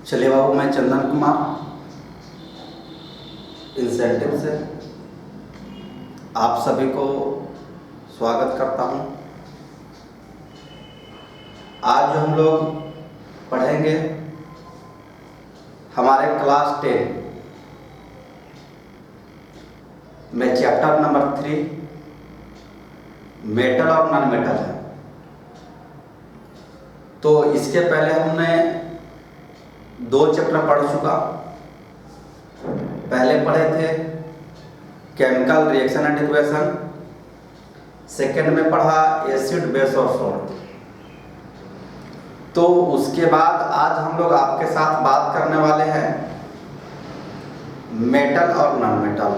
चलिए बाबू, मैं चंदन कुमार इंसेंटिव से आप सभी को स्वागत करता हूं। आज हम लोग पढ़ेंगे हमारे क्लास 10 में चैप्टर नंबर 3 मेटल और नॉन मेटल है। तो इसके पहले हमने 2 चैप्टर पढ़ चुका। पहले पढ़े थे chemical reaction and equation, second में पढ़ा एसिड बेस और सॉल्ट। तो उसके बाद आज हम लोग आपके साथ बात करने वाले हैं मेटल और नॉन मेटल।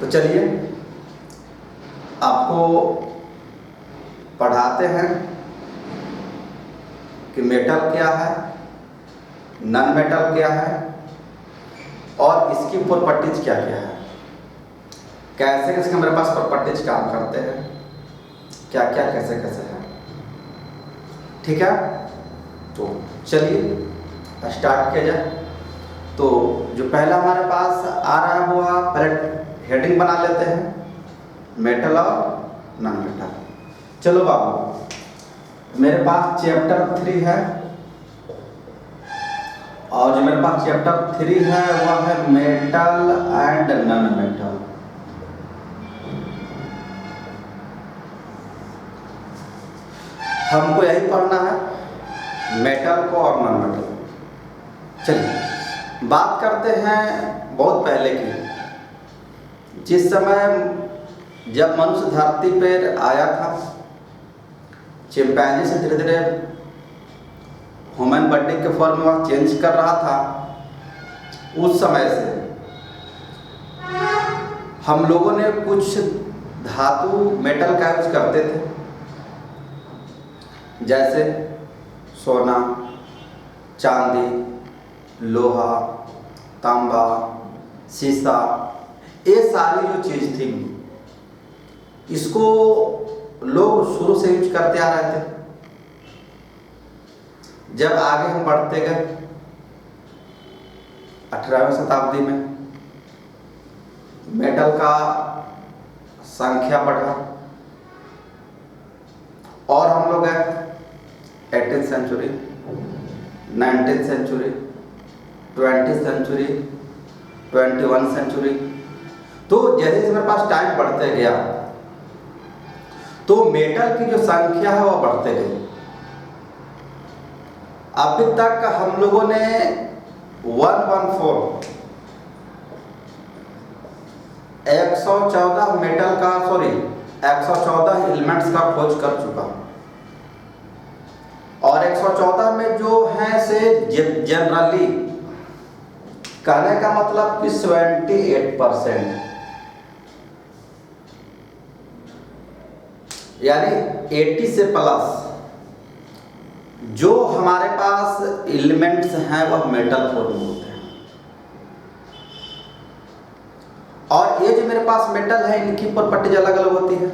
तो चलिए आपको पढ़ाते हैं कि मेटल क्या है, नॉन मेटल क्या है और इसकी प्रॉपर्टीज क्या क्या है, कैसे कैसे हमारे पास प्रॉपर्टीज काम करते हैं, क्या क्या कैसे कैसे है। ठीक है, तो चलिए स्टार्ट किया जाए। तो जो पहला हमारे पास आ रहा है वो पहले हेडिंग बना लेते हैं, मेटल और नॉन मेटल। चलो बाबू, मेरे पास चैप्टर 3 है और जो मेरे पास चैप्टर 3 है वह है मेटल एंड नॉन मेटल। हमको यही पढ़ना है, मेटल को और नॉन मेटल। चलिए बात करते हैं बहुत पहले की, जिस समय जब मनुष्य धरती पर आया था, चिंपैंजी से धीरे धीरे ह्यूमन बॉडी के फॉर्म में वह चेंज कर रहा था। उस समय से हम लोगों ने कुछ धातु मेटल का यूज करते थे, जैसे सोना, चांदी, लोहा, तांबा, शीशा। ये सारी जो चीज़ थी इसको लोग शुरू से यूज करते आ रहे थे। जब आगे हम बढ़ते गए 18वीं शताब्दी में मेटल का संख्या बढ़ा और हम लोग गए 18th century, 19th century, 20th century, 21st century. तो जैसे जैसे मेरे पास टाइम बढ़ते गया तो मेटल की जो संख्या है वह बढ़ते गई। अभी तक हम लोगों ने 114 मेटल का 114 एलिमेंट्स का खोज कर चुका और 114 में जो है से जनरली कहने का मतलब कि 78%, यानी 80 से प्लस जो हमारे पास एलिमेंट्स हैं वह मेटल फॉर्म में होते हैं। और ये जो मेरे पास मेटल है इनकी प्रॉपर्टीज अलग अलग होती है।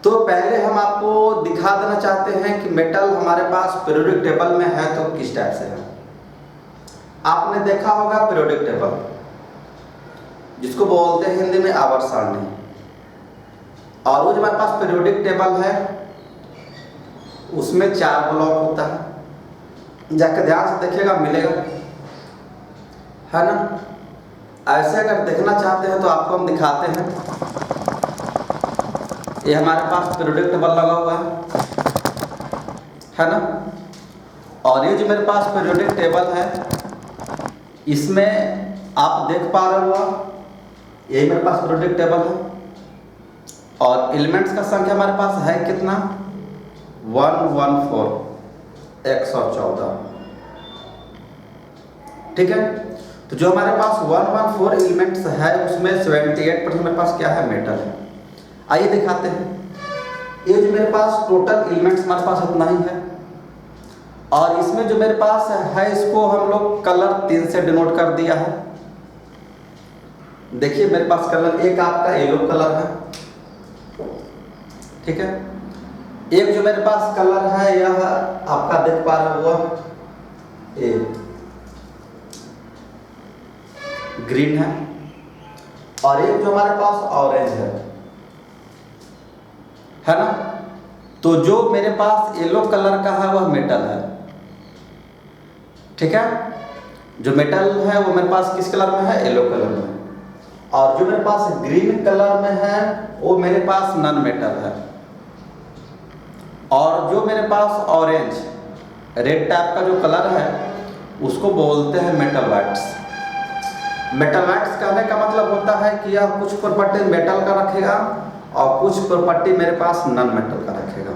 तो पहले हम आपको दिखा देना चाहते हैं कि मेटल हमारे पास पीरियोडिक टेबल में है तो किस टाइप से है। आपने देखा होगा पीरियोडिक टेबल, जिसको बोलते हैं हिंदी में आवर्त सारणी। और वो जो हमारे पास पीरियोडिक टेबल है उसमें 4 ब्लॉक होता है। जाकर ध्यान से देखिएगा, मिलेगा, है ना। ऐसे अगर देखना चाहते हैं तो आपको हम दिखाते हैं। ये हमारे पास पीरियोडिक टेबल लगा हुआ है ना। और ये जो मेरे पास पीरियोडिक टेबल है इसमें आप देख पा रहे हो, यही मेरे पास पीरियोडिक टेबल है और एलिमेंट्स का संख्या हमारे पास है कितना, 114। ठीक है, तो जो हमारे पास 114 एलिमेंट्स है उसमें 78% मेरे पास क्या है, मेटल है। आइए दिखाते हैं। ये जो मेरे पास टोटल एलिमेंट्स हमारे पास इतना ही है और इसमें जो मेरे पास है इसको हम लोग कलर 3 से डिनोट कर दिया है। देखिए मेरे पास कलर एक आपका येलो कलर है, ठीक है। एक जो मेरे पास कलर है यह आपका देख पा रहे हो ए ग्रीन है, और एक जो हमारे पास ऑरेंज है ना। तो जो मेरे पास येलो कलर का है वह मेटल है, ठीक है। जो मेटल है वो मेरे पास किस कलर में है, येलो कलर में। और जो मेरे पास ग्रीन कलर में है वो मेरे पास नॉन मेटल है। और जो मेरे पास ऑरेंज रेड टाइप का जो कलर है उसको बोलते हैं मेटल वाइट्स। मेटल वाइट्स कहने का मतलब होता है कि यह कुछ प्रॉपर्टी मेटल का रखेगा और कुछ प्रॉपर्टी मेरे पास नॉन मेटल का रखेगा।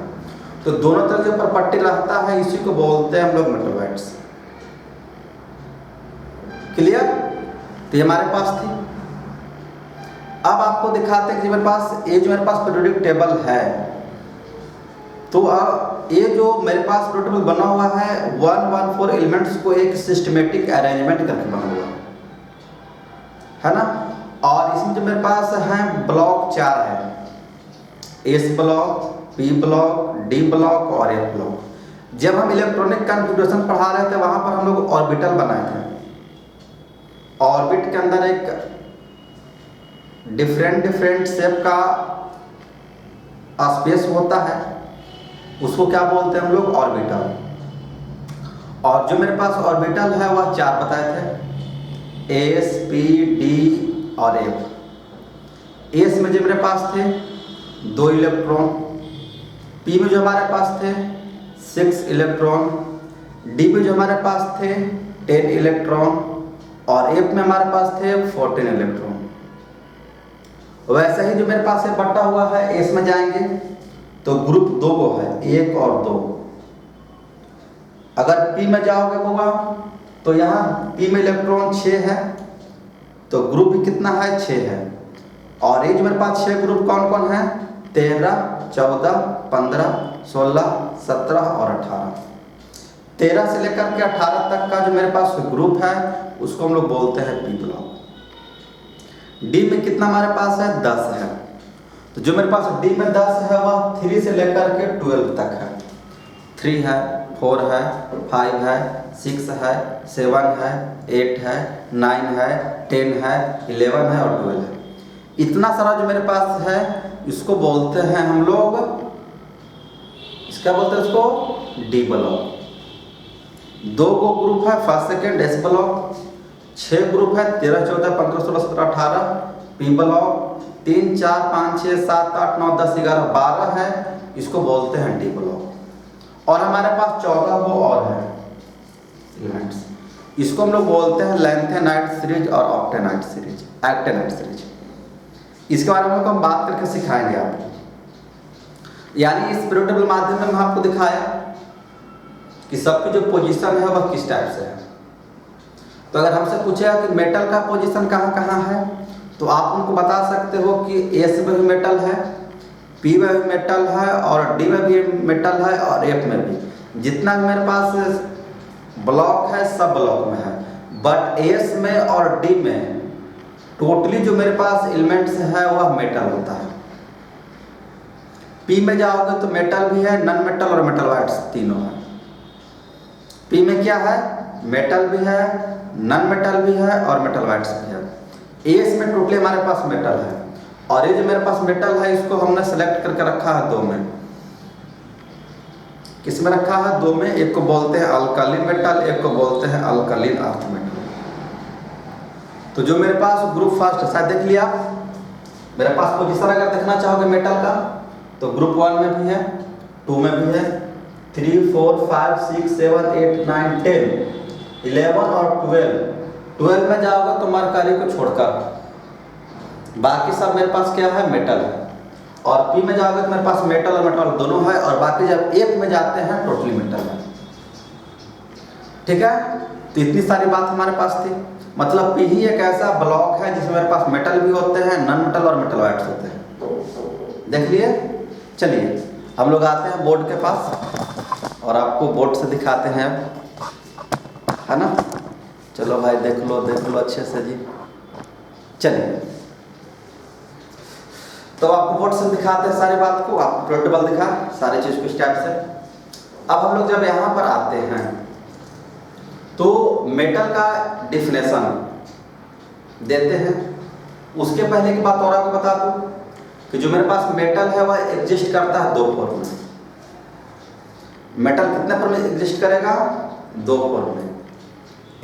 तो दोनों तरह की प्रॉपर्टी रहता है, इसी को बोलते हैं हम लोग मेटल वाइट्स। क्लियर? तो ये हमारे पास थी। अब आपको दिखाते हैं कि मेरे पास ये जो मेरे पास पीरियोडिक टेबल है, तो ये जो मेरे पास पीरियोडिक टेबल बना हुआ है 114 एलिमेंट्स को एक सिस्टमेटिक अरेंजमेंट करके बना हुआ है ना। और इसमें जो मेरे पास है ब्लॉक 4 है, S block, P block, D block और एफ ब्लॉक। जब हम इलेक्ट्रॉनिक कॉन्फ़िगरेशन पढ़ा रहे थे वहां पर हम लोग ऑर्बिटल बनाए थे। ऑर्बिट के अंदर एक डिफरेंट शेप का स्पेस होता है, उसको क्या बोलते हैं हम लोग, ऑर्बिटल। और जो मेरे पास ऑर्बिटल है वह 4 बताए थे, एस, पी, डी और एफ। एस में जो मेरे पास थे 2 इलेक्ट्रॉन, पी में जो हमारे पास थे 6 इलेक्ट्रॉन, डी में जो हमारे पास थे 10 इलेक्ट्रॉन और एफ में हमारे पास थे 14 इलेक्ट्रॉन। वैसे ही जो मेरे पास बटा हुआ है एस में जाएंगे तो ग्रुप 2 को है, 1 और 2। अगर पी में जाओगे होगा तो यहाँ पी में इलेक्ट्रॉन 6 है, तो ग्रुप भी कितना है, 6 है। और ये जो मेरे पास 6 ग्रुप कौन कौन है, 13, 14, 15, 16, 17 और 18। 13 से लेकर के 18 तक का जो मेरे पास ग्रुप है उसको हम लोग बोलते हैं पी ब्लॉक। डी में कितना हमारे पास है, 10 है। तो जो मेरे पास डी में 10 है वह 3 से लेकर के 12 तक है। 3 है, 4 है, 5 है, 6 है, 7 है, 8 है, 9 है, 10 है, 11 है और 12 है। इतना सारा जो मेरे पास है इसको बोलते हैं हम लोग, इसका बोलते हैं इसको डी ब्लॉक। 2 को ग्रुप है first second S block, 6 group है 13, 14, 15, 16, 17, 18 पी ब्लॉक, 3, 4, 5, 6, 7, 8, 9, 10, 11, 12 है, इसको बोलते हैं डी ब्लॉक। और हमारे पास 14 वो और है एलिमेंट्स, इसको हम लोग बोलते हैं लैंथेनाइट सीरीज और ऑक्टेनाइट सीरीज, एक्टेनाइट सीरीज। इसके बारे में हम बात करके सिखाएंगे आपको। यानी इस पीरियोडिक टेबल माध्यम में मैं आपको दिखाया कि सबकी जो पोजीशन है वह किस टाइप से है। तो अगर हमसे पूछेगा कि मेटल का पोजीशन कहाँ कहाँ है, तो आप उनको बता सकते हो कि एस में भी मेटल है, पी में भी मेटल है और डी में भी मेटल है और एफ में भी। जितना भी मेरे पास ब्लॉक है सब ब्लॉक में है, बट एस में और डी में टोटली जो मेरे पास एलिमेंट्स है वह मेटल होता है। पी में जाओगे तो मेटल भी है, नॉन मेटल और मेटल वाइट्स तीनों है। पी में क्या है, मेटल भी है, नॉन मेटल भी है और मेटल वाइट्स भी है। एस में टोटली हमारे पास मेटल है, और ये जो मेरे पास मेटल है इसको हमने सेलेक्ट करके रखा है 2 में। किस में रखा है, 2 में। एक को बोलते हैं अल्कलीन मेटल, एक को बोलते हैं अल्कलीन अर्थ मेटल। तो जो मेरे पास ग्रुप फर्स्ट शायद देख लिया, मेरे पास पोजीशन अगर देखना चाहोगे मेटल का तो ग्रुप 1 में भी है, 2 में भी है, 3, 4, 5, 6, 7, 8, 9, 10, 11 और 12 में जाओगे तो मरकरी को छोड़कर बाकी सब मेरे पास क्या है, मेटल है। और पी में जाओगे तो मेरे पास मेटल और मेटल दोनों है, और बाकी जब एफ में जाते हैं टोटली मेटल है। ठीक है, तो इतनी सारी बात हमारे पास थी। मतलब पी ही एक ऐसा ब्लॉक है जिसमें मेरे पास मेटल भी होते हैं, नॉन मेटल और मेटल वाइट्स होते हैं। देख लिए। चलिए हम लोग आते हैं बोर्ड के पास और आपको बोर्ड से दिखाते हैं, है ना। चलो भाई देख लो अच्छे से जी। चलिए, तो आपको बोर्ड से दिखाते हैं सारी बात को, आपको प्रोटेबल दिखा सारी चीज़ को स्टेप से। अब हम लोग जब यहाँ पर आते हैं तो मेटल का डिफिनेशन देते हैं। उसके पहले की बात और आपको बता दूं कि जो मेरे पास मेटल है वह एग्जिस्ट करता है दो फॉर्म में। मेटल कितने फॉर्म में एग्जिस्ट करेगा? दो फॉर्म में।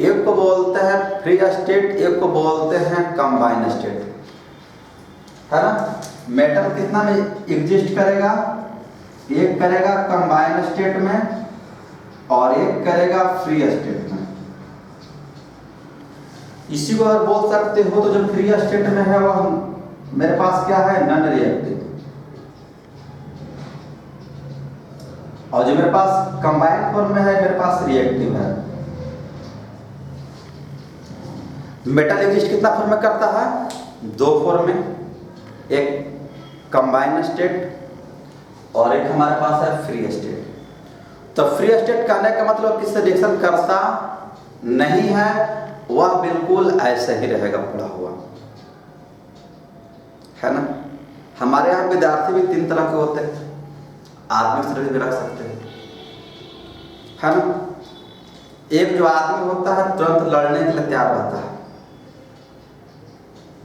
एक को बोलते हैं फ्री स्टेट, एक को बोलते हैं कंबाइन स्टेट, है ना। मेटल कितना में एग्जिस्ट करेगा? एक करेगा कंबाइन स्टेट में और एक करेगा फ्री स्टेट में। इसी को अगर बोल सकते हो तो जो फ्री स्टेट में है वह मेरे पास क्या है? Non reactive. और जो मेरे पास कंबाइन फॉर्म में है मेरे पास रिएक्टिव है। मेटल एग्जिस्ट कितना फॉर्म में करता है? दो फॉर्म में, एक कंबाइन स्टेट और एक हमारे पास है फ्री स्टेट। तो फ्री स्टेट कहने का मतलब किससे रिएक्शन करता नहीं है, वह बिल्कुल ऐसे ही रहेगा पड़ा हुआ, है ना। हमारे यहाँ विद्यार्थी भी तीन तरह के होते हैं, आदमी शरीर भी रख सकते हैं, है ना। एक जो आदमी होता है तुरंत लड़ने के लिए तैयार रहता है,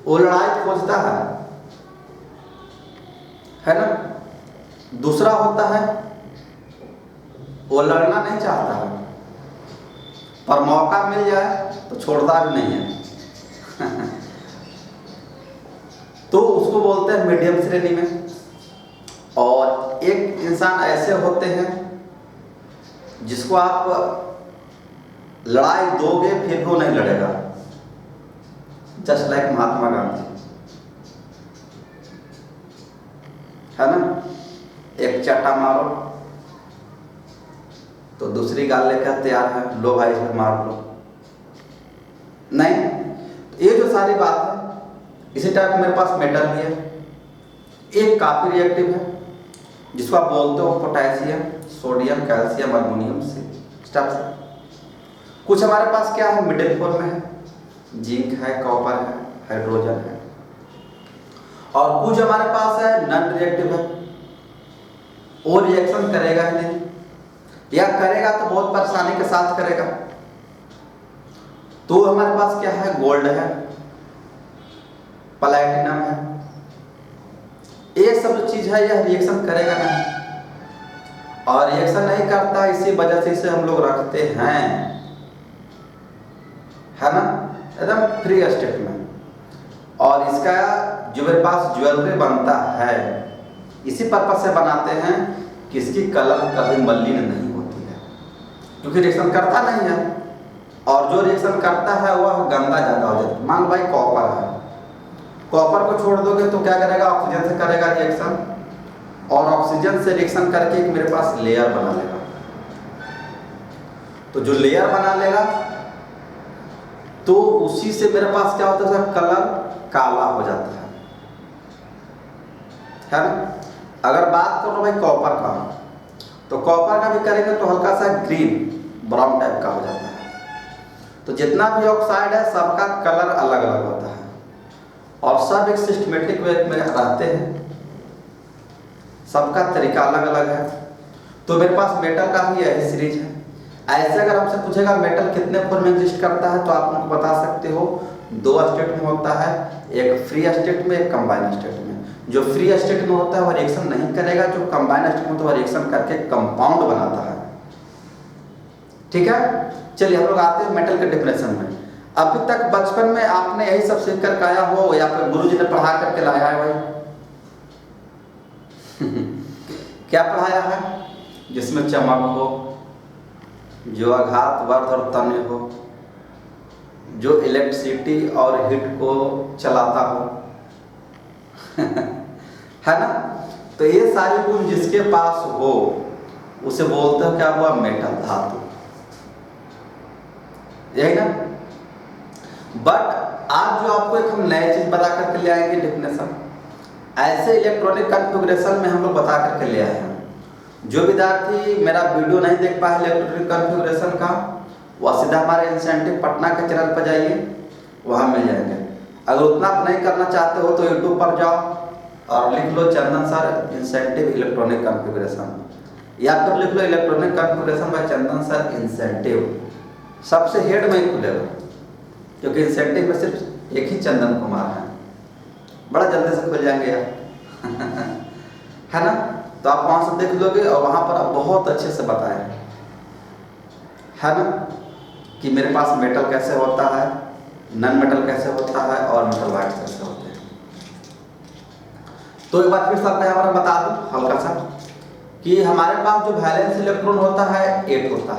वो लड़ाई खोजता है ना। दूसरा होता है वो लड़ना नहीं चाहता है, पर मौका मिल जाए तो छोड़ता भी नहीं है तो उसको बोलते हैं मीडियम श्रेणी में। और एक इंसान ऐसे होते हैं जिसको आप लड़ाई दोगे फिर भी वो नहीं लड़ेगा, जस्ट लाइक महात्मा गांधी, है ना। एक चाटा मारो तो दूसरी गाल लेकर तैयार है, लो भाई इसमें मार लो। नहीं, ये जो सारी बात है इसी टाइप मेरे पास मेटल भी है। एक काफी रिएक्टिव है जिसको आप बोलते हो पोटेशियम, सोडियम, कैल्शियम, अल्मीनियम से स्टेप से। कुछ हमारे पास क्या है? मिडिल फॉर्म में है, जिंक है, कॉपर है, हाइड्रोजन है। और कुछ हमारे पास है नॉन रिएक्टिव है, वो रिएक्शन करेगा ही नहीं, या करेगा तो बहुत परेशानी के साथ करेगा। तो हमारे पास क्या है? गोल्ड है, प्लैटिनम है। ये सब जो चीज है यह रिएक्शन करेगा नहीं, और रिएक्शन नहीं करता, इसी वजह से इसे हम लोग रखते हैं, है ना, एकदम फ्री स्टेट में। और इसका जो मेरे पास ज्वेलरी बनता है इसी पर्पज से बनाते हैं कि इसकी कलर कभी मलिन नहीं होती है, क्योंकि रिएक्शन करता नहीं है। और जो रिएक्शन करता है वह गंदा ज्यादा हो जाता है। मान लो भाई कॉपर है, कॉपर को छोड़ दोगे तो क्या करेगा? ऑक्सीजन से करेगा रिएक्शन, और ऑक्सीजन से रिएक्शन करके एक मेरे पास लेयर बना लेगा। तो जो लेयर बना लेगा तो उसी से मेरे पास क्या होता है? कलर काला हो जाता है ना। अगर बात करो भाई कॉपर का, तो कॉपर का भी करेंगे तो हल्का सा ग्रीन ब्राउन टाइप का हो जाता है। तो जितना भी ऑक्साइड है सबका कलर अलग अलग होता है और सब एक सिस्टमेटिक वे में रहते हैं, सबका तरीका अलग अलग है। तो मेरे पास मेटल का भी यही सीरीज है। ऐसे अगर हमसे पूछेगा मेटल कितने फॉर्म में एग्जिस्ट करता है तो आप उनको बता सकते हो दो स्टेट में होता है, एक फ्री स्टेट में, एक कंबाइन स्टेट में। जो फ्री स्टेट में होता है वह रिएक्शन नहीं करेगा, जो कंबाइन स्टेट में होता है वह रिएक्शन करके कंपाउंड बनाता है। ठीक है, चलिए हम लोग आते हैं मेटल के डेफिनेशन में। अभी तक बचपन में आपने यही सब सीख कर आया हो या फिर गुरुजी ने पढ़ा करके लाया है भाई क्या पढ़ाया है? जिसमें चमक हो, जो आघात, वर्ध और तन्य हो, जो इलेक्ट्रिसिटी और हीट को चलाता हो है ना। तो ये सारी गुण जिसके पास हो उसे बोलते हैं क्या हुआ? मेटल, धातु, यही ना। बट आज जो आपको एक हम नई चीज बता करके ले आएंगे डेफिनेशन, ऐसे इलेक्ट्रॉनिक कॉन्फ़िगरेशन में हम लोग बता करके ले आए हैं। जो विद्यार्थी मेरा वीडियो नहीं देख पाए इलेक्ट्रॉनिक कॉन्फ़िगरेशन का, वह सीधा हमारे इंसेंटिव पटना के चैनल पर जाइए, वहाँ मिल जाएंगे। अगर उतना आप नहीं करना चाहते हो तो यूट्यूब पर जाओ और लिख लो चंदन सर इंसेंटिव इलेक्ट्रॉनिक कॉन्फ़िगरेशन, या फिर लिख लो इलेक्ट्रॉनिक कॉन्फ़िगरेशन बाय चंदन सर इंसेंटिव। सबसे हेड में ही खुलेगा क्योंकि इंसेंटिव में सिर्फ एक ही चंदन कुमार है, बड़ा जल्दी से खुल जाएंगे यार है ना। तो आप वहाँ से देख लोगे और वहाँ पर आप बहुत अच्छे से बताए है ना कि मेरे पास मेटल कैसे होता है, नॉन मेटल कैसे होता है और मेटल वाइट कैसे होते हैं। तो एक बार फिर से हमारा बता दूं हल्का सा कि हमारे पास जो वैलेंस इलेक्ट्रॉन होता है 8 होता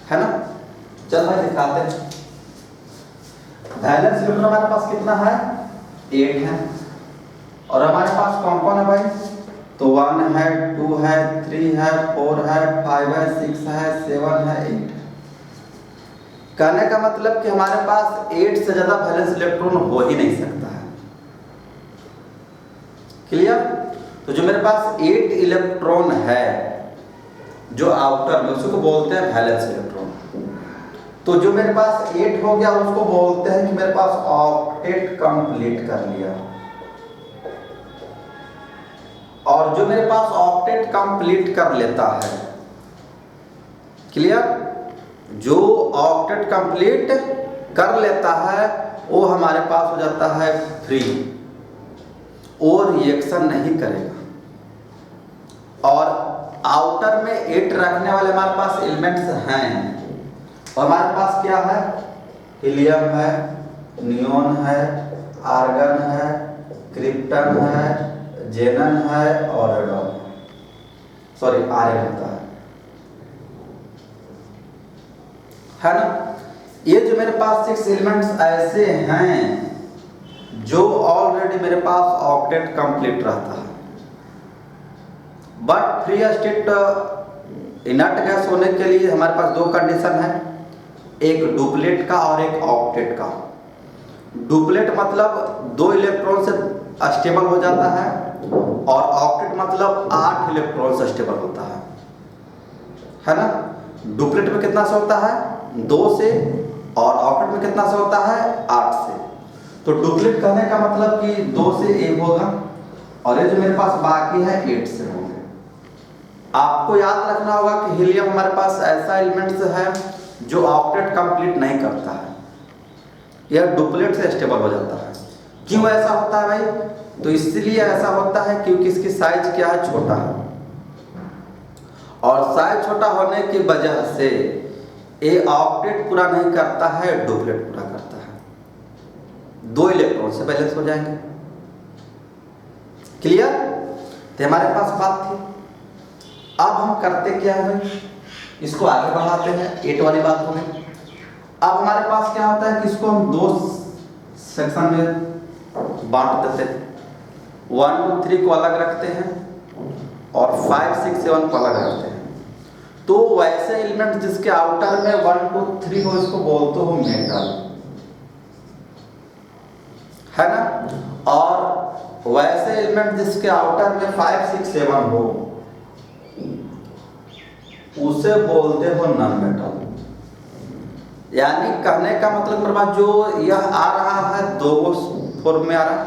है ना। चल भाई दिखाते हैं। वैलेंस इलेक्ट्रॉन हमारे पास कितना है 8 है, और हमारे पास कौन कौन है भाई, तो 1 है, 2 है, 3 है, 4 है, 5 है, 6 है, 7 है, 8 है। कहने का मतलब कि हमारे पास 8 से ज्यादा वैलेंस इलेक्ट्रॉन हो ही नहीं सकता है। क्लियर। तो जो मेरे पास 8 इलेक्ट्रॉन है जो आउटर में, उसको बोलते हैं वैलेंस इलेक्ट्रॉन। तो जो मेरे पास 8 हो गया उसको बोलते हैं कि मेरे पास ऑक्टेट कंप्लीट कर लिया। और जो मेरे पास ऑक्टेट कंप्लीट कर लेता है, क्लियर, जो ऑक्टेट कंप्लीट कर लेता है वो हमारे पास हो जाता है फ्री, और रिएक्शन नहीं करेगा। और आउटर में 8 रखने वाले हमारे पास एलिमेंट्स हैं, और हमारे पास क्या है, हीलियम है, नियोन है, आर्गन है, क्रिप्टन है, जेनन है और रेडॉन, सॉरी आर्यन होता है ना। ये जो मेरे पास 6 एलिमेंट्स ऐसे हैं जो ऑलरेडी मेरे पास ऑक्टेट कंप्लीट रहता है, but free state inert gas होने के लिए हमारे पास 2 कंडीशन है, एक डुप्लेट का और एक ऑक्टेट का। डुप्लेट मतलब 2 इलेक्ट्रॉन से स्टेबल हो जाता है, और ऑक्टेट मतलब 8 इलेक्ट्रॉन से स्टेबल होता है ना। डुप्लेट में कितना से होता है 2 से, और ऑक्टेट में कितना से होता है 8 से। तो डुप्लेट कहने का मतलब कि 2 से 1 होगा, और ये जो मेरे पास बाकी है 8 से होंगे। आपको याद रखना होगा कि हीलियम हमारे पास ऐसा एलिमेंट है जो ऑक्टेट कंप्लीट नहीं करता है, यह डुप्लेट से स्टेबल हो जाता है। क्यों ऐसा होता है भाई, तो इसलिए ऐसा होता है क्योंकि इसकी साइज क्या है, छोटा है, और साइज छोटा होने की वजह से ये ऑक्टेट पूरा नहीं करता है, डुप्लेट पूरा करता है। 2 इलेक्ट्रॉन से बैलेंस हो जाएंगे। क्लियर। तो हमारे पास बात थी। अब हम करते क्या है भाई, इसको आगे बढ़ाते हैं, 8 वाली बात हो गई। अब हमारे पास क्या होता है कि इसको हम 2 सेक्शन में बांट देते हैं। 1 2 3 को अलग रखते हैं और 5 6 7 को अलग रखते हैं। तो वैसे एलिमेंट जिसके आउटर में 1 2 3 हो इसको बोलते हो मेटल, है ना। और वैसे एलिमेंट जिसके आउटर में 5 6 7 हो उसे बोलते हो नॉन मेटल। यानी कहने का मतलब मेरे पास जो यह आ रहा है 2 फॉर्म में आ रहा है,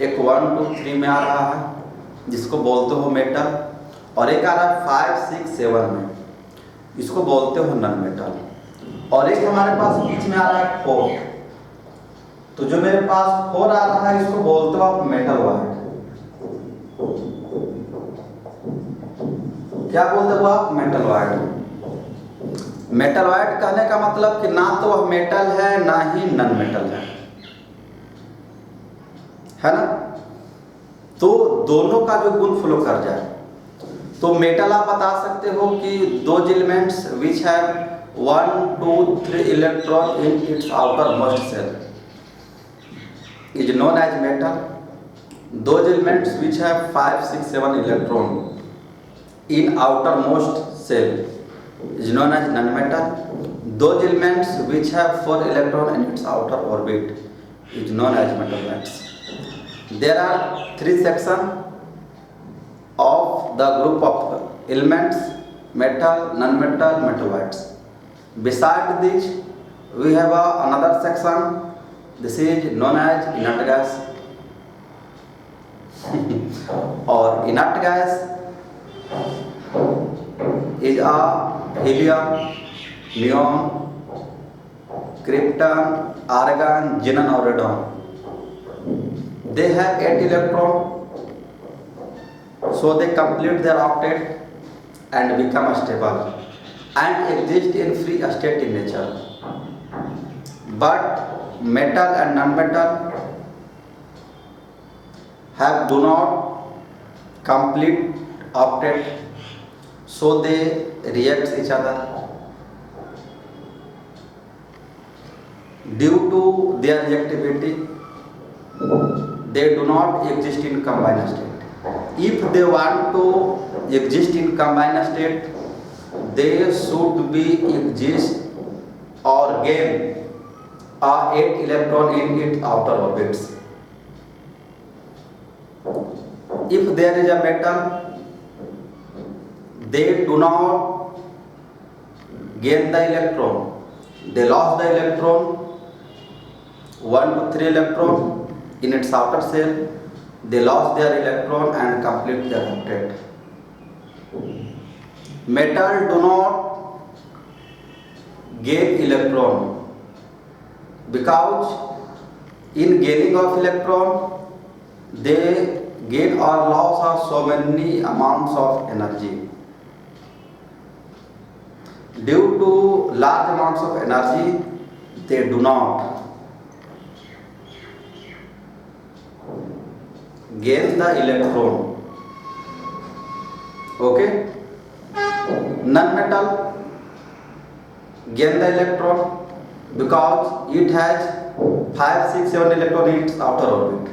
एक 1 2 3 में आ रहा है जिसको बोलते हो मेटल, और एक आ रहा है 5 6 7 में, इसको बोलते हो नॉन मेटल। और एक हमारे पास बीच में आ रहा है 4, तो जो मेरे पास 4 आ रहा है इसको बोलते हो आप मेटल वाइट। क्या बोलते हो आप, मेटल वाइट। मेटल वाइट कहने का मतलब कि ना तो वह मेटल है ना ही नॉन मेटल है ना। तो दोनों का जो गुण फ्लो कर जाए, तो मेटल आप बता सकते हो कि 2 elements which have 1 2 3 electron in its outermost shell is known as metal. 2 elements which have 5 6 7 electron in outermost cell is known as non-metal. Those elements which have 4 electron in its outer orbit is known as metal bands. There are 3 sections of the group of elements: metal, non-metal, metal bands. Besides this, we have another section. This is known as inert gas. और inert gas is a helium, neon, krypton, argon, xenon or radon. They have 8 electrons, so they complete their octet and become stable and exist in free state in nature. But metal and non-metal do not complete octet, so they react each other. Due to their reactivity, they do not exist in combined state. If they want to exist in combined state, they should be exist or gain a 8 electron in its outer orbits. If there is a metal, they do not gain the electron, they lost the electron, 1 to 3 electron in its outer shell, they lost their electron and complete their octet. Metal do not gain electron because in gaining of electron they gain or loss of so many amounts of energy. Due to large amounts of energy, they do not gain the electron. Okay? Non-metal gain the electron because it has 5, 6, 7 electrons in its outer orbit.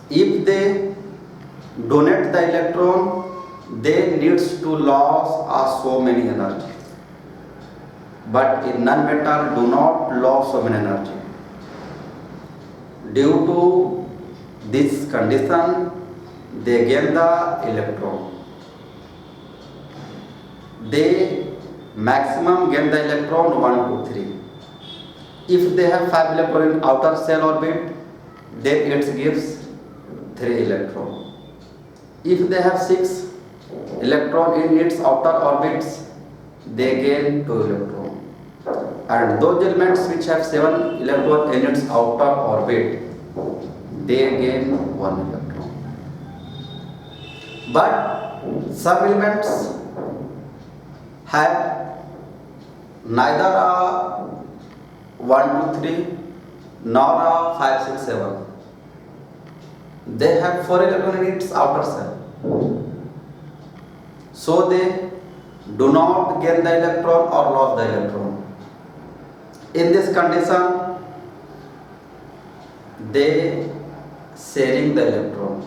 If they donate the electron, they needs to lose so many energy. But in non-metal do not lose so many energy. Due to this condition, they gain the electron. They maximum gain the electron 1 to 3. If they have 5 electrons in outer shell orbit, then it gives 3 electrons. If they have 6 electrons in its outer orbits, they gain 2 electrons. And those elements which have 7 electrons in its outer orbit, they gain 1 electron. But some elements have neither a 1, 2, 3 nor a 5, 6, 7. They have 4 electrons in its outer shell. So they do not gain the electron or lose the electron. In this condition, they sharing the electron.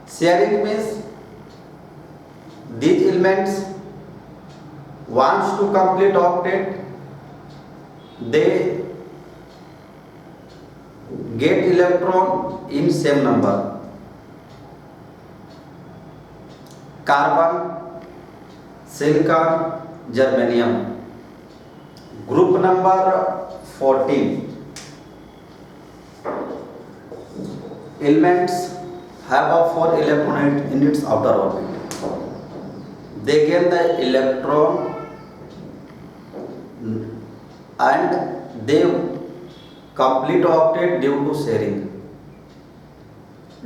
Sharing means these elements wants to complete octet, they get electron in same number. Carbon, silicon, germanium. Group number 14. Elements have a 4 electron in its outer orbit. They gain the electron and they complete octet due to sharing.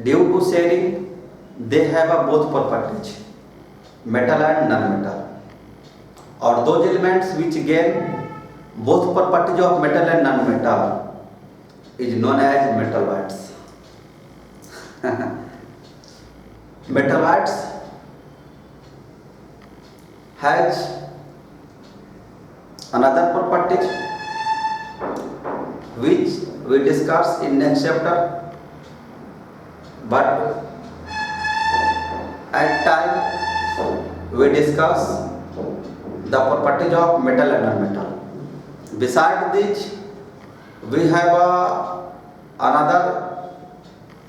Due to sharing, they have a both properties, metal and non-metal. Or those elements which gain both properties of metal and non-metal is known as metalloids. Metalloids has another property which we discuss in next chapter, but at time we discuss the properties of metal and non-metal. Besides this, we have another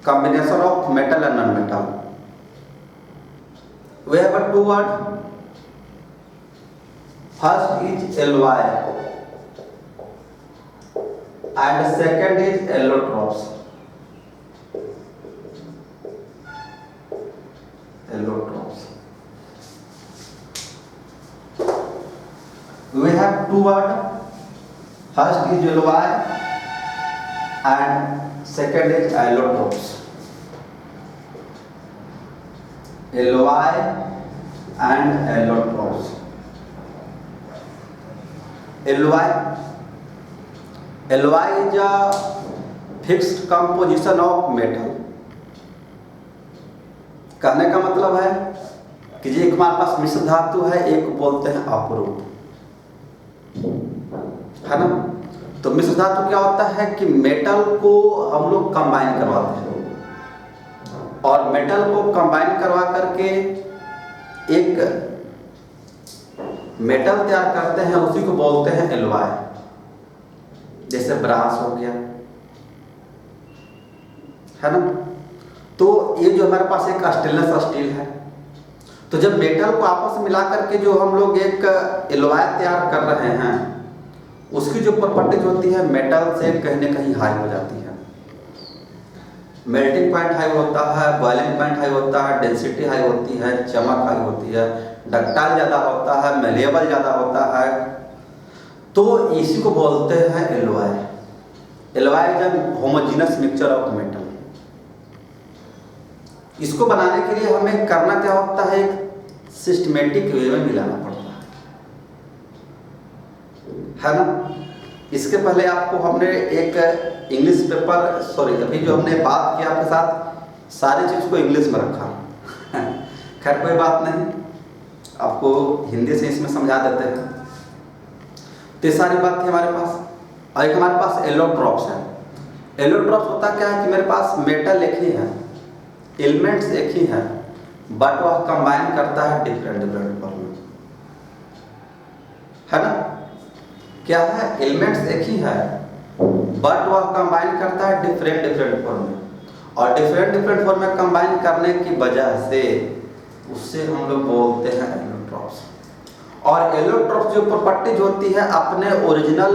combination of metal and non-metal. We have two words. First is Ly and second is allotropes. allotropes. We have two words. First is villi and second is allotropes. Villi and allotropes. Villi is a fixed composition of metal. कहने का मतलब है कि ये एक हमारे पास मिश्र धातु है, एक बोलते हैं अपरूप, है ना। तो मिश्र धातु क्या होता है कि मेटल को हम लोग कंबाइन करवाते हैं और मेटल को कंबाइन करवा करके एक मेटल तैयार करते हैं, उसी को बोलते हैं एलॉय। जैसे ब्रास हो गया, है ना। तो ये जो हमारे पास एक स्टेनलेस स्टील है, तो जब मेटल को आपस में मिला करके जो हम लोग एक एलॉय तैयार कर रहे हैं, उसकी जो प्रॉपर्टीज होती है मेटल से कहीं ना कहीं हाई हो जाती है। मेल्टिंग पॉइंट हाई होता है, बॉइलिंग पॉइंट हाई होता है, डेंसिटी हाई होती है, चमक हाई होती है, डक्टाइल ज़्यादा होता है, मेलेबल ज़्यादा होता है। तो इसी को बोलते हैं alloy. Alloy is an homogeneous mixture of metal. इसको बनाने के लिए हमें करना क्या होता है, एक सिस्टमेटिक वे में मिलाना पड़ता है ना। इसके पहले आपको हमने एक इंग्लिश पेपर, सॉरी अभी जो हमने बात की आपके साथ सारी चीज़ को इंग्लिश में रखा खैर कोई बात नहीं, आपको हिंदी से इसमें समझा देते हैं। तो ये सारी बात थी हमारे पास। और एक हमारे पास एलोट्रॉप्स है। एलोट्रॉप्स होता क्या है कि मेरे पास मेटल एक ही है, एलिमेंट्स एक ही है, बट वह कंबाइन करता है डिफरेंट डिफरेंट फॉर्म में, है ना। क्या है, एलिमेंट्स एक ही है बट वह कंबाइन करता है डिफरेंट डिफरेंट फॉर्म में, और डिफरेंट डिफरेंट फॉर्म में कंबाइन करने की वजह से उससे हम लोग बोलते हैं एलोट्रॉप्स। और एलोट्रॉप्स जो प्रॉपर्टीज होती है अपने ओरिजिनल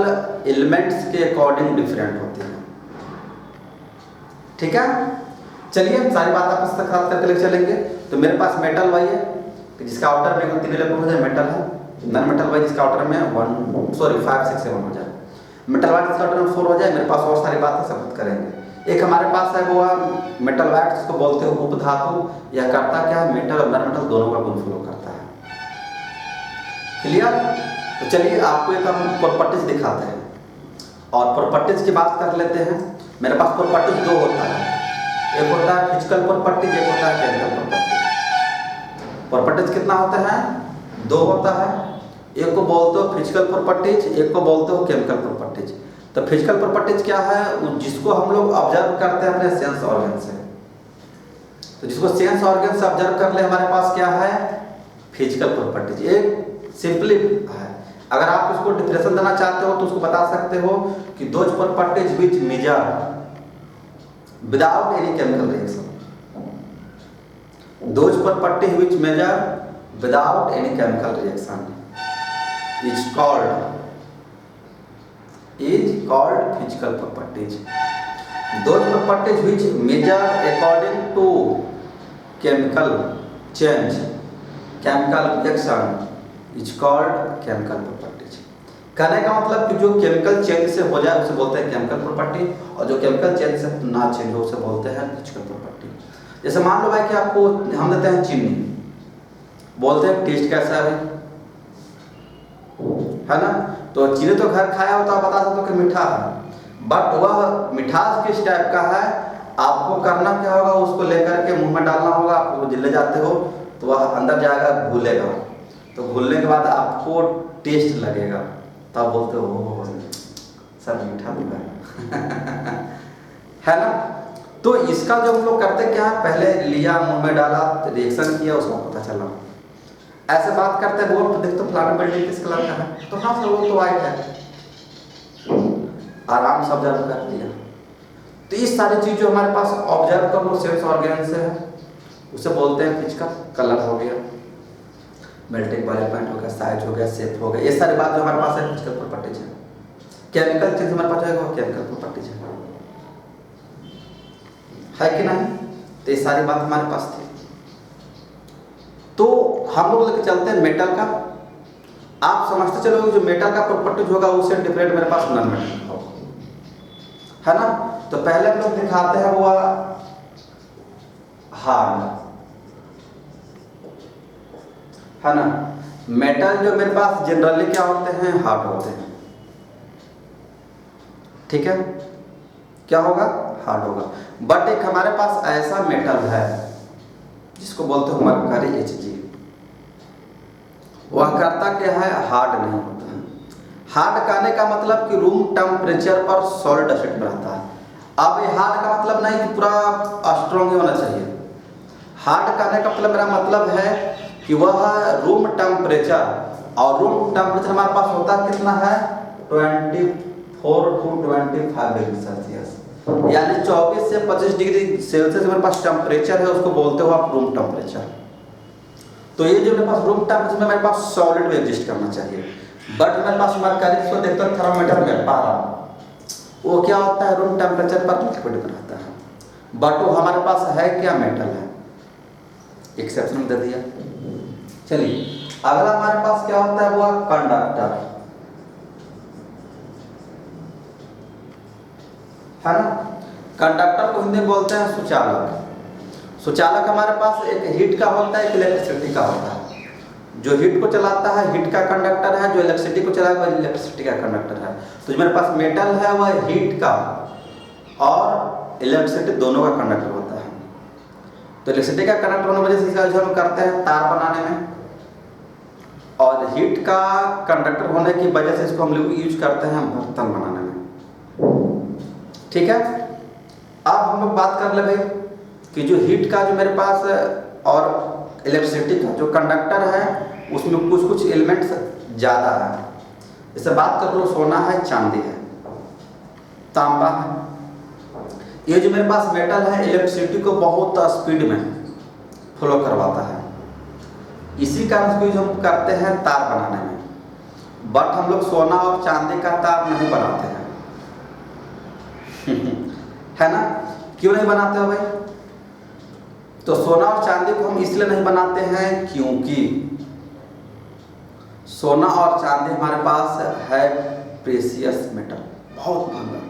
एलिमेंट्स के अकॉर्डिंग डिफरेंट होती है, ठीक है। चलिए हम सारी बात आपस तक खत्म करके लेके चलेंगे। तो मेरे पास मेटल वाई है कि जिसका आउटर में 3 इलेक्ट्रॉन हो जाए मेटल है, नॉन मेटल वाई जिसका आउटर में 5 6 7 हो जाए, मेटल वाई जिसका आउटर में 4 हो जाए। मेरे पास और सारी बातें सब करेंगे। एक हमारे पास है वो मेटल वाइट, जिसको बोलते हैं उपधातु। यह करता क्या है, मेटल और नॉन मेटल दोनों का गुण फ्लो करता है। क्लियर। तो चलिए आपको एक हम प्रॉपर्टीज दिखाते हैं और प्रॉपर्टीज की बात कर लेते हैं। मेरे पास प्रॉपर्टीज 2 होता है, एक होता है फिजिकल प्रॉपर्टीज, एक होता है केमिकल प्रॉपर्टीज। प्रॉपर्टीज कितना होता है, 2 होता है। एक को बोलते हो फिजिकल प्रॉपर्टीज, एक को बोलते हो केमिकल प्रॉपर्टीज। तो फिजिकल प्रॉपर्टीज क्या है, जिसको हम लोग ऑब्जर्व करते हैं अपने सेंस ऑर्गन से। तो जिसको सेंस ऑर्गन से ऑब्जर्व कर ले, हमारे पास क्या है, फिजिकल प्रॉपर्टीज। एक सिंपली है, अगर आप इसको डिफिनेशन देना चाहते हो तो उसको बता सकते हो कि those properties which major without any chemical reaction, those properties which measure without any chemical reaction is called physical properties. Those properties which measure according to chemical change, chemical reaction is called chemical properties. कहने का मतलब कि जो chemical change से हो जाए उसे बोलते हैं केमिकल प्रॉपर्टी, और जो केमिकल चेंज से ना चेंज हो उसे बोलते हैं फिजिकल प्रॉपर्टी। जैसे मान लो भाई कि आपको हम देते हैं चीनी, बोलते हैं टेस्ट कैसा है, है ना। तो चीनी तो घर खाया हो तो आप बता सकते हो कि मीठा है, बट वह मिठास किस टाइप का है, आपको करना क्या होगा, उसको लेकर के मुंह में डालना होगा। आप ले जाते हो तो वह अंदर जाएगा, घुलेगा, तो घुलने के बाद आपको टेस्ट लगेगा, तब बोलते हो सर मीठा होगा है ना। तो इसका जो हम लोग करते क्या है, पहले लिया, मुंह में डाला, रिएक्शन किया, उसको पता चला। ऐसे बात करते हैं, बोर्ड पर देखते फ्लावर बिल्डिंग किस कलर का है, तो हाँ सर वो तो वाइट है, आराम से ऑब्जर्व कर लिया। तो इस सारी चीज जो हमारे पास ऑब्जर्व कर लो सेंस ऑर्गन से है, उसे बोलते हैं फिजिकल। कलर हो गया, मेल्टिंग पॉइंट हो गया, साइज हो गया, शेप हो गया, ये सारी बात जो हमारे पास है फिजिकल प्रॉपर्टीज है। केमिकल चीज हमारे पास है वो केमिकल प्रॉपर्टीज है कि नहीं। तो ये सारी बात हमारे पास थी। तो हम लोग लेके चलते हैं मेटल का। आप समझते चलोगे जो मेटल का प्रॉपर्टीज होगा उससे डिफरेंट मेरे पास नॉन मेटल होगा, है ना। तो पहले हम लोग दिखाते हैं वो हार्ड, है ना। मेटल जो मेरे पास जनरली क्या होते हैं, हार्ड होते हैं, ठीक है। क्या होगा, हार्ड होगा। बट एक हमारे पास ऐसा मेटल है जिसको बोलते हैं मरकरी Hg, वह करता क्या है, हार्ड नहीं होता है। हार्ड कहने का मतलब कि रूम टेम्परेचर पर सॉलिड स्टेट में रहता है। अब ये हार्ड का मतलब नहीं कि पूरा स्ट्रॉन्ग होना चाहिए। हार्ड कहने का मतलब मेरा मतलब है कि वह रूम टेम्परेचर, और रूम टेम्परेचर हमारे पास होता कितना है, 24 to 25 डिग्री सेल्सियस, यानी 24 से 25 डिग्री सेल्सियस मेरे पास टेम्परेचर है, उसको बोलते हो आप रूम टेम्परेचर। तो ये जो मेरे पास रूम टेम्परेचर में मेरे पास सॉलिड में एग्जिस्ट करना चाहिए। बट मेरे पास मरकरी को देखते हो थर्मामीटर में पारा, वो क्या होता है, रूम टेम्परेचर पर लिक्विड में रहता है। बट वो हमारे पास है क्या, मेटल है, एक्सेप्शन दे दिया। चलिए अगला हमारे पास क्या होता है, वो कंडक्टर, है ना। कंडक्टर को हिंदी में बोलते हैं सुचालक। सुचालक हमारे पास एक हीट का होता है, एक इलेक्ट्रिसिटी का होता है। जो हीट को चलाता है हीट का कंडक्टर है, जो इलेक्ट्रिसिटी को चलाएगा वह इलेक्ट्रिसिटी का कंडक्टर है। तो जो मेरे पास मेटल है वह हीट का और इलेक्ट्रिसिटी दोनों का कंडक्टर होता है। तो इलेक्ट्रिसिटी का कंडक्टर होने की वजह से इसका यूज हम करते हैं तार बनाने में, और हीट का कंडक्टर होने की वजह से इसको हम लोग यूज करते हैं बर्तन बनाने में, ठीक है। अब हम लोग बात कर ले भाई कि जो हीट का जो मेरे पास और इलेक्ट्रिसिटी का जो कंडक्टर है उसमें कुछ कुछ एलिमेंट्स ज़्यादा है। जैसे बात कर लो, सोना है, चांदी है, तांबा है। ये जो मेरे पास मेटल है इलेक्ट्रिसिटी को बहुत स्पीड में फ्लो करवाता है, इसी कारण इसको यूज हम करते हैं तार बनाने में। बट हम लोग सोना और चांदी का तार नहीं बनाते हैं है ना। क्यों नहीं बनाते हो भाई, तो सोना और चांदी को हम इसलिए नहीं बनाते हैं क्योंकि सोना और चांदी हमारे पास है प्रेशियस मेटल, बहुत महंगा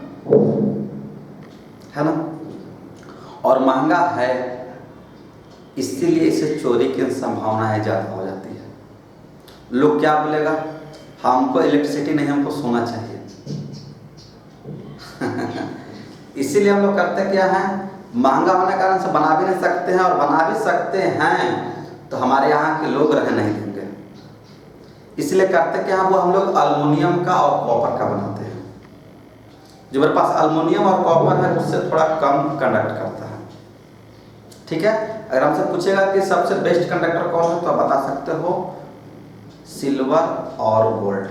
है ना, और महंगा है इसीलिए इसे चोरी की संभावनाएं ज़्यादा हो जाती है। लोग क्या बोलेगा, हमको इलेक्ट्रिसिटी नहीं, हमको सोना चाहिए इसीलिए हम लोग करते क्या है, महंगा होने के कारण से बना भी नहीं सकते हैं, और बना भी सकते हैं तो हमारे यहाँ के लोग रह नहीं देंगे, इसलिए करते क्या है, वो हम लोग अल्युमिनियम का और कॉपर का बनाते हैं। जो मेरे पास अल्युमिनियम और कॉपर है उससे थोड़ा कम कंडक्ट करता है, ठीक है। अगर हमसे पूछेगा कि सबसे बेस्ट कंडक्टर कौन है तो आप बता सकते हो सिल्वर और गोल्ड,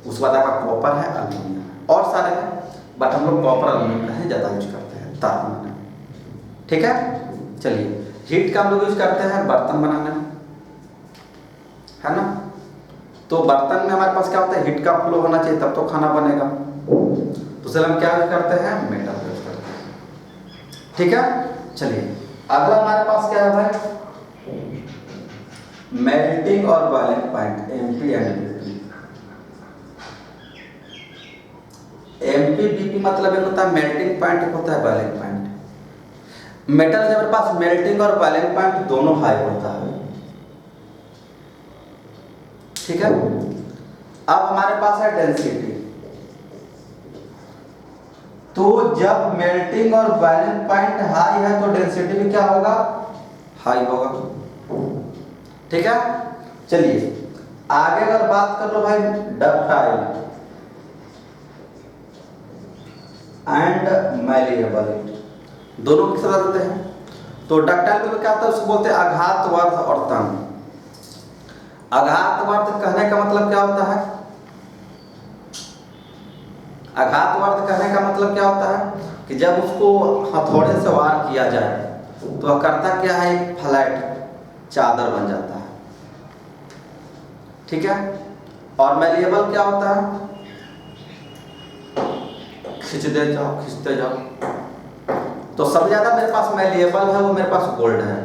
उसके बाद आपका कॉपर है, अल्युमिनियम है, और सारे हैं, बट हम लोग कॉपर अल्युमिनियम का ही ज़्यादा यूज करते हैं तार बनाने में, ठीक है। चलिए हीट का हम लोग यूज करते हैं बर्तन बनाने में, है ना। तो बर्तन में हमारे पास क्या होता है, हीट का फ्लो होना चाहिए तब तो खाना बनेगा, तो सर हम क्या यूज करते हैं, मेटल यूज करते हैं, ठीक है। चलिए अगला हमारे पास क्या है भाई, मेल्टिंग और boiling point, MP and BP. MP BP मतलब एक होता है मेल्टिंग पॉइंट, एक होता है बॉइलिंग पॉइंट। मेटल जब मेरे पास मेल्टिंग और बॉइलिंग पॉइंट दोनों हाई होता है, ठीक है। अब हमारे पास है डेंसिटी, तो जब मेल्टिंग और बॉइलिंग पॉइंट हाई है तो डेंसिटी भी क्या होगा, हाई होगा, ठीक है। चलिए आगे अगर बात कर लो भाई डक्टाइल एंड मैलिएबल, दोनों किस तरह होते हैं। तो डक्टाइल में क्या होता है, उसको बोलते हैं आघातवर्ध और तंग। आघातवर्ध कहने का मतलब क्या होता है, आघातवर्ध कहने का मतलब क्या होता है कि जब उसको हथौड़े से वार किया जाए तो वह करता क्या है, एक फ्लैट चादर बन जाता है, ठीक है। और मैलिएबल क्या होता है, खींचते जाओ खींचते जाओ। तो सबसे ज़्यादा मेरे पास मैलिएबल है वो मेरे पास गोल्ड है,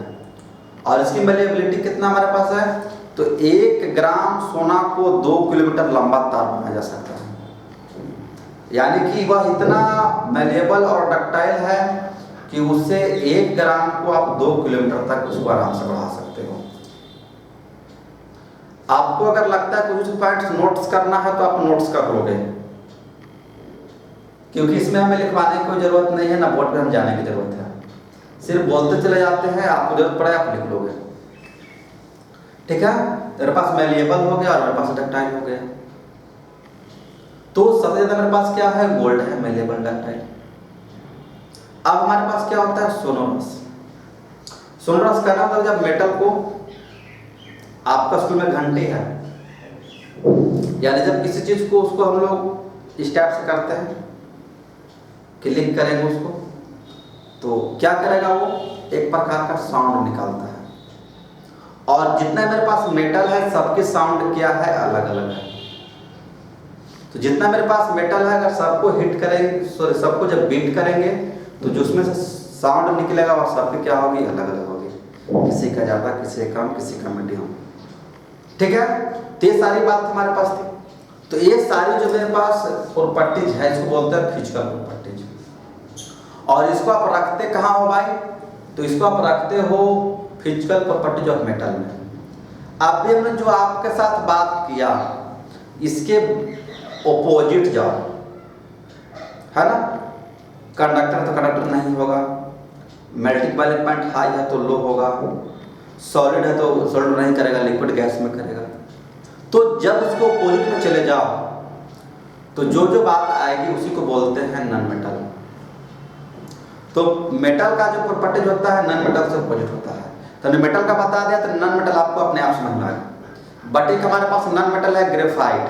और इसकी मेलेबिलिटी कितना हमारे पास है, तो 1 ग्राम सोना को 2 किलोमीटर लंबा तार बनाया जा सकता है। यानी कि वह इतना मेलेबल और डक्टाइल है कि उससे 1 ग्राम को आप 2 किलोमीटर तक उसको आराम से बढ़ा सकते हो। आपको अगर लगता है कुछ पॉइंट्स नोट्स करना है तो आप नोट्स कर लोगे, क्योंकि इसमें हमें लिखवाने की कोई जरूरत नहीं है, ना बोर्ड पे हम जाने की जरूरत है, सिर्फ बोलते चले जाते हैं, आपको जरूरत पड़े आप लिख लोगे। ठीक है, मेरे पास मेलिएबल हो गया और मेरे पास डक्टाइल हो गया। तो सबसे ज्यादा मेरे पास क्या है, गोल्ड है, मेलिएबल, डक्टाइल। अब हमारे पास क्या होता है, सोनोरस। सोनोरस करना होता है जब मेटल को, आपका स्कूल में घंटी है, यानी जब किसी चीज को उसको हम लोग इस टाइप से करते हैं, क्लिक करेंगे उसको, तो क्या करेगा, वो एक प्रकार का साउंड निकालता है। और जितना मेरे पास मेटल है सबके साउंड क्या है, अलग अलग है। तो जितना मेरे पास मेटल है अगर सबको हिट करेंगे, सॉरी सबको जब बीट करेंगे तो जो उसमें से साउंड निकलेगा और सबकी क्या होगी, अलग अलग होगी, किसी का ज़्यादा, किसी का कम, किसी का मीडियम। ठीक है, तो ये सारी बात हमारे पास थी। तो ये सारी जो मेरे पास प्रॉपर्टीज है इसको बोलते हैं फिजिकल प्रॉपर्टीज। और इसको आप रखते कहाँ हो भाई, तो इसको आप रखते हो फिजिकल प्रॉपर्टीज ऑफ मेटल में। अभी हमने जो आपके साथ बात किया इसके ओपोजिट जाओ, है ना। कंडक्टर तो कंडक्टर नहीं होगा, मेल्टिंग बॉइलिंग पॉइंट हाई है तो लो होगा, सॉलिड है तो सॉलिड नहीं करेगा, लिक्विड गैस में करेगा। तो जब उसको ओपोजिट में चले जाओ तो जो जो बात आएगी उसी को बोलते हैं नॉन मेटल। तो मेटल का जो प्रॉपर्टीज होता है नॉन मेटल से अपोजिट होता है। तो मेटल का बता दिया, तो नॉन मेटल आपको अपने आप समझ में आएगा। बट एक हमारे पास नॉन मेटल है ग्रेफाइट,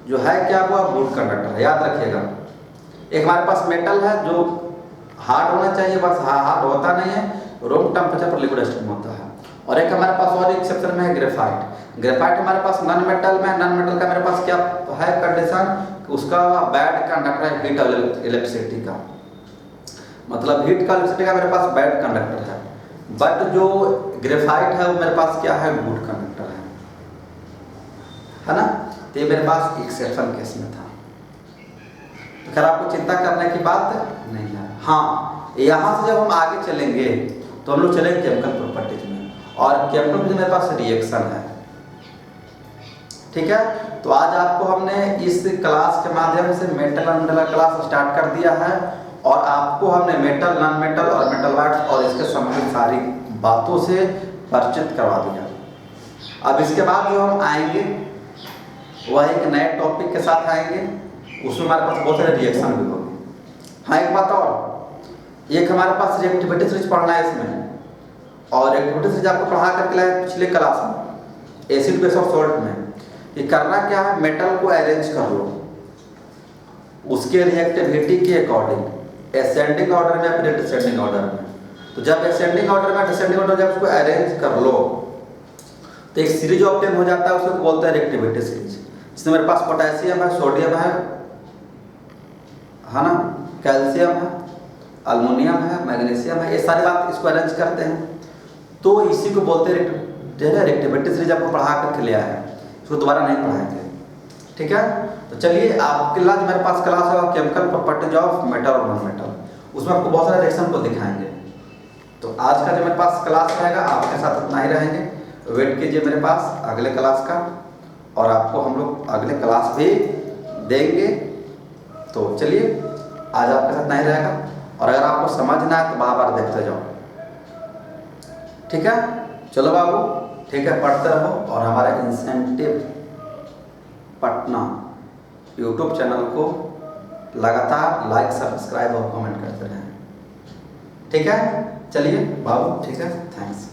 जो है क्या, वो गुड कंडक्टर है, याद रखिएगा। एक हमारे पास मेटल है जो हार्ड होना चाहिए, बस हार्ड होता नहीं है, रूम टेम्परेचर पर लिक्विड स्टेट में होता है। और एक हमारे पास और एक्सेप्शन में है ग्रेफाइट। ग्रेफाइट हमारे पास नॉन मेटल में, नॉन मेटल का मेरे पास क्या है कंडीशन, उसका बैड कंडक्टर है हीट इलेक्ट्रिसिटी का, मतलब हीट का इलेक्ट्रिसिटी का मेरे पास बैड कंडक्टर है। बट जो ग्रेफाइट है वो मेरे पास क्या है, गुड कंडक्टर है ना। तो ये मेरे पास एक्सेप्शन केस में था। तो खैर आपको चिंता करने की बात नहीं है। हाँ, यहाँ से जब हम आगे चलेंगे तो हम लोग चलेंगे केमिकल प्रॉपर्टीज में, और केमिकल में मेरे पास रिएक्शन है। ठीक है, तो आज आपको हमने इस क्लास के माध्यम से metal non metal class start कर दिया है, और आपको हमने मेटल, नॉन मेटल और मेटल वाइट्स और इसके संबंधित सारी बातों से परिचित करवा दिया। अब इसके बाद जो हम आएंगे वह एक नए टॉपिक के साथ आएंगे, उसमें हमारे पास बहुत सारे रिएक्शन भी होंगे। हाँ, एक बात और, एक हमारे पास रिएक्टिविटी सीरीज पढ़ना है इसमें, और रिएक्टिविटी सीरीज आपको पढ़ा करके लाए पिछले क्लास में एसिड बेस और सॉल्ट में। ये करना क्या है, मेटल को अरेंज कर लो उसके रिएक्टिविटी के अकॉर्डिंग, असेंडिंग ऑर्डर में या फिर डिसेंडिंग ऑर्डर में। तो जब असेंडिंग ऑर्डर में, डिसेंडिंग ऑर्डर जब उसको अरेंज कर लो तो एक सीरीज ऑब्टेन हो जाता है, उसको बोलते हैं रिएक्टिविटी सीरीज। इसमें मेरे पास पोटेशियम है, सोडियम है ना, कैल्शियम है, अल्मोनियम है, मैग्नीशियम है, ये सारी बात इसको अरेंज करते हैं। तो इसी को बोलते हैं रिएक्टिविटी सीरीज। आपको पढ़ा करके लिया है, इसको दोबारा नहीं पढ़ाएंगे। ठीक है, तो चलिए आपके लिए मेरे पास क्लास होगा केमिकल प्रॉपर्टीज ऑफ मेटल और नॉन मेटल, उसमें आपको बहुत सारे रिएक्शन को दिखाएंगे। तो आज का जो मेरे पास क्लास रहेगा आपके साथ इतना ही रहेंगे, वेट कीजिए मेरे पास अगले क्लास का, और आपको हम लोग अगले क्लास भी देंगे। तो चलिए आज आपके साथ नहीं रहेगा, और अगर आपको समझ ना आए तो बार बार देखते जाओ। ठीक है, चलो बाबू, ठीक है, पढ़ते रहो, और हमारे इंसेंटिव पटना यूट्यूब चैनल को लगातार लाइक, सब्सक्राइब और कमेंट करते रहें। ठीक है, चलिए बाबू, ठीक है, थैंक्स।